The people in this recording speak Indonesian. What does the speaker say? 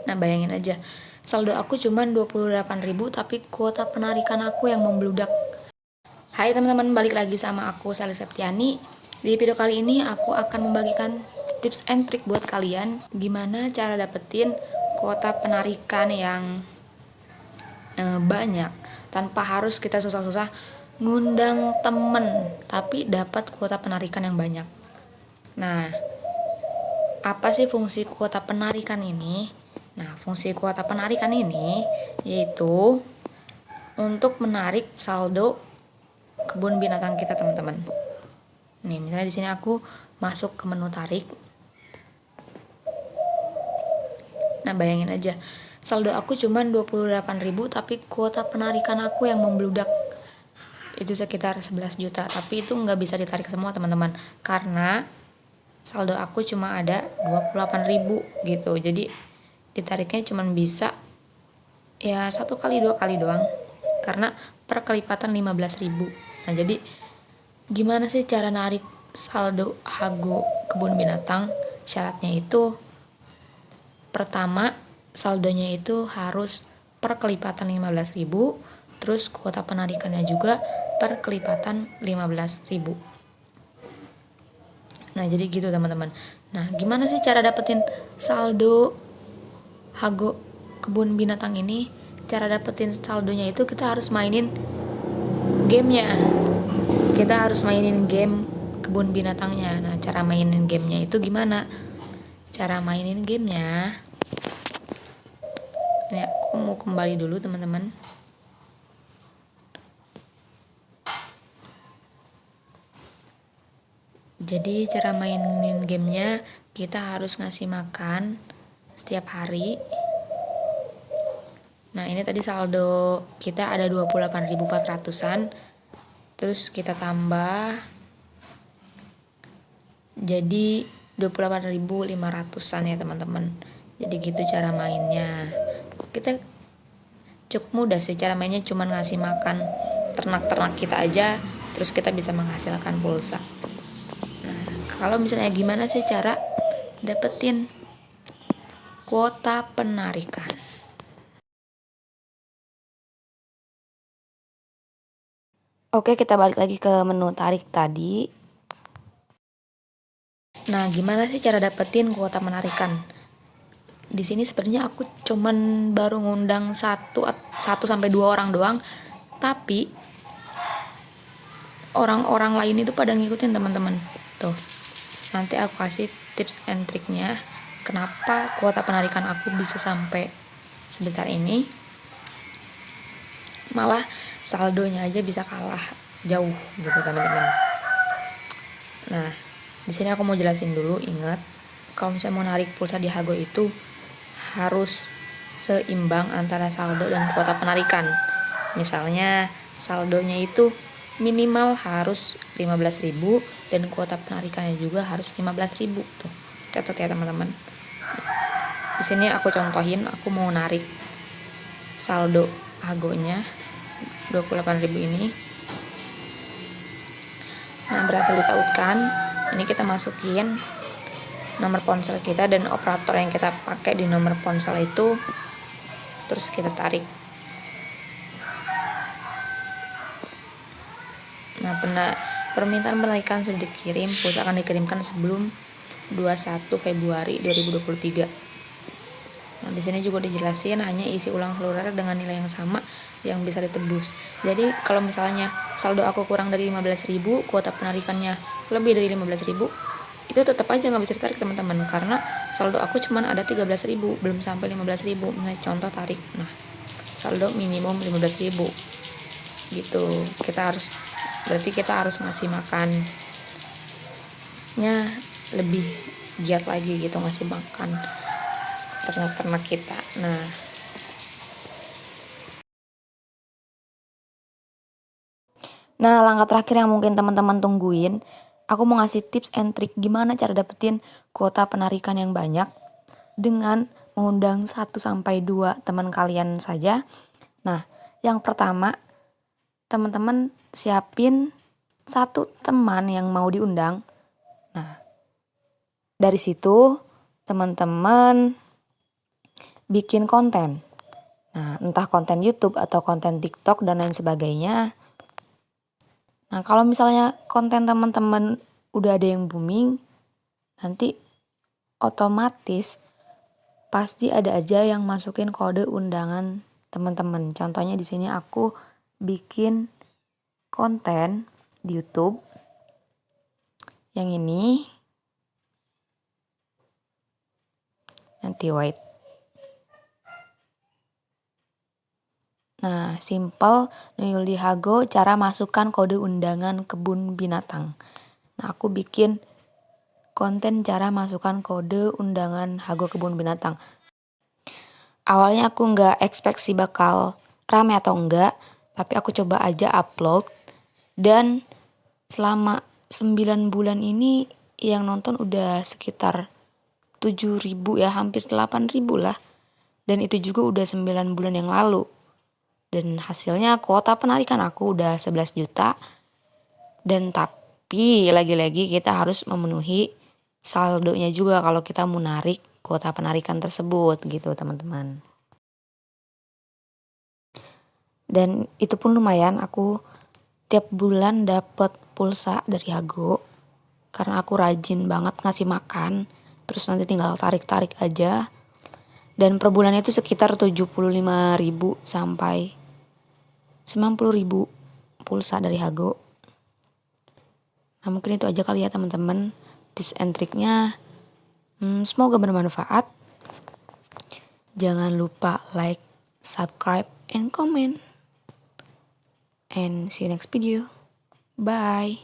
Nah, bayangin aja, saldo aku cuma 28.000 tapi kuota penarikan aku yang membludak. Hai teman-teman, balik lagi sama aku Sally Septiani. Di video kali ini aku akan membagikan tips and trick buat kalian gimana cara dapetin kuota penarikan yang banyak tanpa harus kita susah-susah ngundang temen tapi dapat kuota penarikan yang banyak. Nah, apa sih fungsi kuota penarikan ini? Nah, fungsi kuota penarikan ini yaitu untuk menarik saldo kebun binatang kita, teman-teman. Nih, misalnya di sini aku masuk ke menu tarik. Nah, bayangin aja, saldo aku cuma 28.000 tapi kuota penarikan aku yang membludak itu sekitar 11 juta. Tapi itu nggak bisa ditarik semua, teman-teman, karena saldo aku cuma ada 28.000 gitu. Jadi ditariknya cuma bisa ya 1 kali 2 kali doang, karena per kelipatan 15.000. Nah, jadi gimana sih cara narik saldo Hago kebun binatang? Syaratnya itu pertama, saldonya itu harus per kelipatan 15.000, terus kuota penarikannya juga per kelipatan 15.000. Nah, jadi gitu teman-teman. Nah, gimana sih cara dapetin saldo Hago kebun binatang ini? Cara dapetin saldonya itu kita harus mainin gamenya. Kita harus mainin game kebun binatangnya. Nah, cara mainin gamenya itu gimana? Cara mainin gamenya, ini aku mau kembali dulu teman-teman. Jadi cara mainin gamenya, kita harus ngasih makan setiap hari. Nah, ini tadi saldo kita ada 28.400-an. Terus kita tambah jadi 28.500-an ya teman-teman. Jadi gitu cara mainnya. Kita cukup mudah sih cara mainnya, cuman ngasih makan ternak-ternak kita aja, terus kita bisa menghasilkan pulsa. Nah, kalau misalnya gimana sih cara dapetin kuota penarikan? Oke, kita balik lagi ke menu tarik tadi. Nah, gimana sih cara dapetin kuota penarikan? Di sini sebenarnya aku cuman baru ngundang 1 sampai 2 orang doang, tapi orang-orang lain itu pada ngikutin, teman-teman. Tuh, nanti aku kasih tips and triknya kenapa kuota penarikan aku bisa sampai sebesar ini, malah saldonya aja bisa kalah jauh gitu teman-teman. Nah, di sini aku mau jelasin dulu. Ingat, kalau misalnya mau narik pulsa di Hago itu harus seimbang antara saldo dan kuota penarikan. Misalnya saldonya itu minimal harus 15.000 dan kuota penarikannya juga harus 15.000. Tuh, catat ya teman-teman. Di sini aku contohin, aku mau narik saldo Hagonya 28.000 ini. Nah, berhasil ditautkan. Ini kita masukin nomor ponsel kita dan operator yang kita pakai di nomor ponsel itu, terus kita tarik. Nah, permintaan penarikan sudah dikirim, pulsa akan dikirimkan sebelum 21 Februari 2023. Nah, di sini juga dijelasin hanya isi ulang seluler dengan nilai yang sama yang bisa ditebus. Jadi kalau misalnya saldo aku kurang dari 15.000, kuota penarikannya lebih dari 15.000, itu tetap aja nggak bisa ditarik teman-teman, karena saldo aku cuma ada 13.000, belum sampai 15.000. Nah, contoh tarik. Nah, saldo minimum 15.000 gitu. Berarti kita harus ngasih makannya lebih giat lagi gitu, ngasih makan ternak-ternak kita. Nah, langkah terakhir yang mungkin teman-teman tungguin, aku mau ngasih tips and trick gimana cara dapetin kuota penarikan yang banyak dengan mengundang 1 sampai 2 teman kalian saja. Nah, yang pertama, teman-teman siapin 1 teman yang mau diundang. Nah, dari situ teman-teman bikin konten. Nah, entah konten YouTube atau konten TikTok dan lain sebagainya. Nah, kalau misalnya konten teman-teman udah ada yang booming, nanti otomatis pasti ada aja yang masukin kode undangan teman-teman. Contohnya di sini aku bikin konten di YouTube yang ini. Nanti wait. Nah, simple Nuyul di Hago cara masukkan kode undangan kebun binatang. Nah, aku bikin konten cara masukkan kode undangan Hago kebun binatang. Awalnya aku nggak expect sih bakal rame atau enggak, tapi aku coba aja upload. Dan selama 9 bulan ini yang nonton udah sekitar 7.000 ya, hampir 8.000 lah. Dan itu juga udah 9 bulan yang lalu. Dan hasilnya kuota penarikan aku udah 11 juta. Dan tapi lagi-lagi kita harus memenuhi saldonya juga kalau kita mau narik kuota penarikan tersebut gitu teman-teman. Dan itu pun lumayan, aku tiap bulan dapat pulsa dari Hago. Karena aku rajin banget ngasih makan. Terus nanti tinggal tarik-tarik aja. Dan per bulan itu sekitar 75.000 sampai 90.000 pulsa dari Hago. Nah, mungkin itu aja kali ya teman-teman tips and triknya. Semoga bermanfaat. Jangan lupa like, subscribe, and comment. And see you next video. Bye.